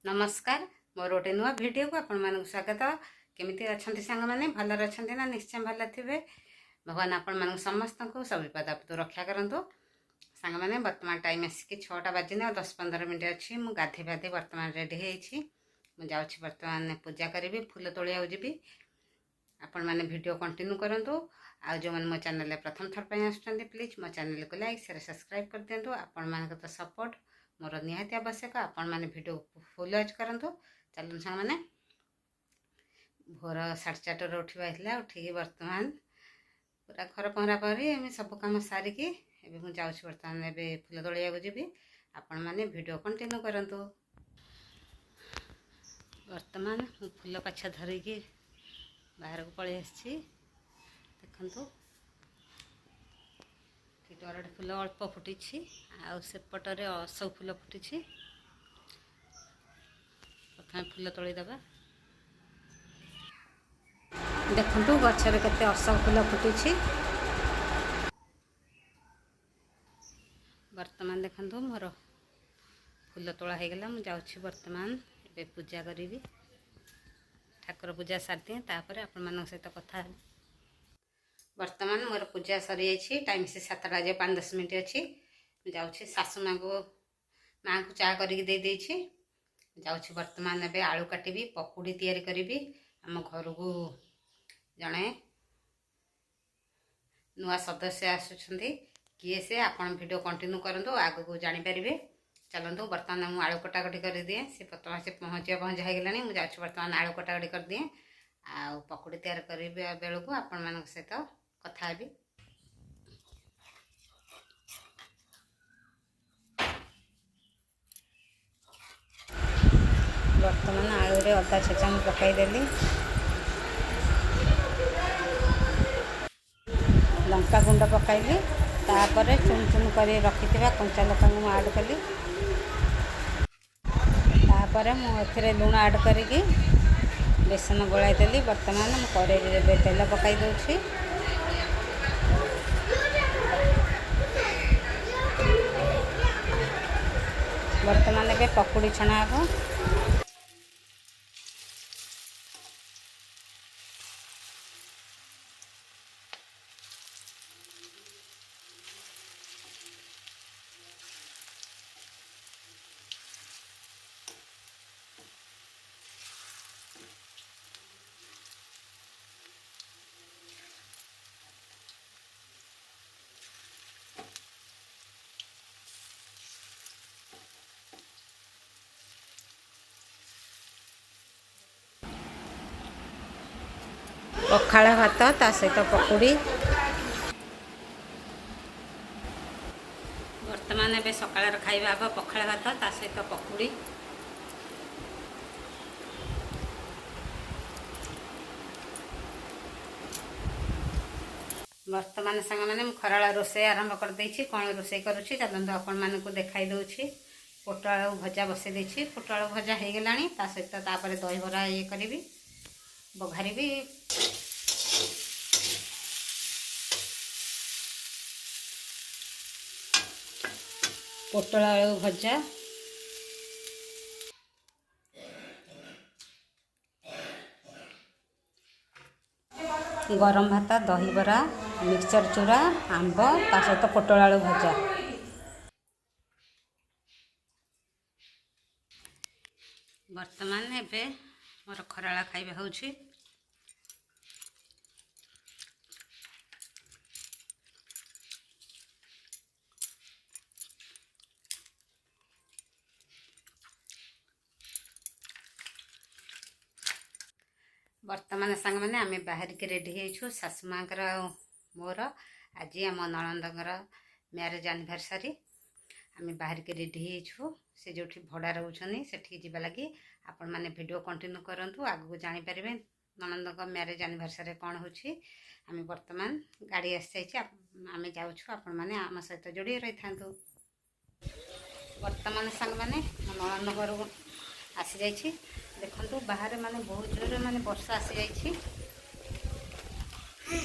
नमस्कार मोर गोटे नुआ वीडियो को आपण मानक स्वागत। केमिति अछंती सांग माने भलर अछंती ना? निश्चय भल थिबे। भगवान आपण मानक समस्त को सब विपद आपद रक्षा करंतु। सांग माने वर्तमान टाइम आसिक 6टा बाजिने 10-15 मिनिट अछि। मु गाधे बाधे वर्तमान रेडी हेछि। मु जाउछि वर्तमान पूजा करिवि, फूल तोळी आउ जिवि। आपण माने वीडियो कंटिन्यू करंतु। आ जो मन मो चैनल ले प्रथम थर पय आछंती प्लीज मो चैनल को लाइक शेयर सब्सक्राइब कर देंतु। आपण मानक तो सपोर्ट मोर निहाती आवश्यक। आपण माने वीडियो फुल वॉच करंतु। चलन सांग माने भोर 4:30 उठिबा हिला। उठिकी वर्तमान पूरा घर पहरा पहरी एम सब काम सारिकी एबे मु जाउछि वर्तमान एबे फूल तोळिया को जिवि। आपण माने वीडियो कंटिन्यू करंतु। वर्तमान मु फूल पाछा धरिकी बाहर को पळै आछि। देखंतु टोरड फूल अल्प फुटी आउ सेपटरे सब फूल फुटी। प्रथम फूल तोड़ी दबा। देखंतु गछरे केते अशोक फूल फुटी। वर्तमान देखंतु मोर फूल तोड़ा हो गला। मु जाउछि वर्तमान एबे पूजा करिवि। ठाकुर पूजा सार दिए तापर आपण मानक सहित कथा। वर्तमान मोर पूजा सरी जाइछि। टाइम से 7:05 मिनिट अछि। जाउछि सासु माँ को चा करिक दे देछि। जाउछि वर्तमान एबे आलू काटिबी, पकुड़ी तैयारी करिवि। आम घर को जणे नुआ सदस्य आसुछंती। किए से आपण वीडियो कंटिन्यू करंतु, आगु को जानि परिबे। चलंतु वर्तमान मु आलू कटाकटी कर दिए। से पतमा से पहुँचा हो गलानी। मु जाउछि वर्तमान आलू कटाकटी कर दिए। आ पकुड़ी तैयार करिबे बेलकु आपण मानक सहित कथा हेबी। वर्तमान आलू रे अदा छेचा मु पकाई देली। लंका गुंड पकाइली। तापर चुन चुन कर रखिथिबा कंचा लंका मु ऐड कली। तापर मु एथिरे लूण ऐड करिकी बेसन गोलाई देली। वर्तमान मु कड़ाई रे तेल पकाई दउछि। वर्तमान एबे पकुड़ी छना हबो। पखाड़ भात ता सहित पकुड़ी। वर्तमान एबे सकाळ खाइबा हबो पखाड़ भात ता सहित पकुड़ी। वर्तमान संग माने खराला रोसे आरंभ कर देछि। कोन रोसे करूछि चलंतु आपण मानकु देखाई दउछि। पोटल भजा बसे देछि। पोटल भजा हे गेलानी। ता सहित तापर दही बरा ये करिवि, बघारिवि। पोटल आलू भजा, गरम भात, दही बरा, मिक्सचर चूरा, आंब ता सहित पोटल आलू भजा। वर्तमान एबे मोर खराला खाइबा होछि। वर्तमान सांग माने आमे बाहर के रेडी हेछु। सासु मांकर मोर आज आम ननंदर मैरेज एनिवर्सरी। आमे बाहर के रेडी हेछु। से जोठी भड़ा रहउछनी सेठी जिबा लागि आपण माने वीडियो कंटिन्यू करंतु। आगु को जानि परिबे ननंदर मैरेज एनिवर्सरी कोन होछि। आमे वर्तमान गाड़ी आसी जाइछि। आमे जाउछु। आपण माने आम सहित जोड़ी रहि थांतु। वर्तमान सांग माने ननंदर को आसी जाइछि। देखंतु बाहर माने बहुत जोर माने वर्षा आसी जाइछि।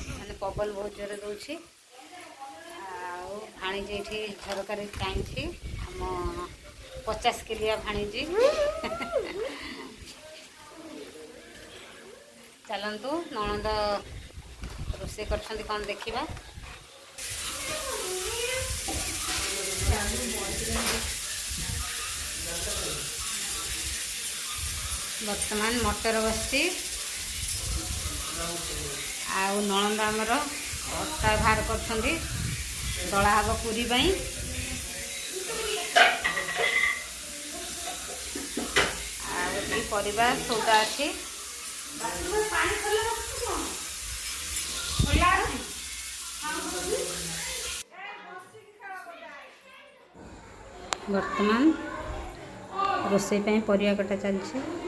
माने पवन बहुत जोर दउछि। आ भाणी जेठी झरकारी टाइम छी हम 50 किलिया भाणीजी चलतु नणंद रोषे कर कौन देखा। बर्तमान मटर बसची आउ नणंद आमर अटा बाहर कर दला हब पूरी पाई। परिवार सौदा अच्छी बर्तमान रोषे परिया कटा चलছে।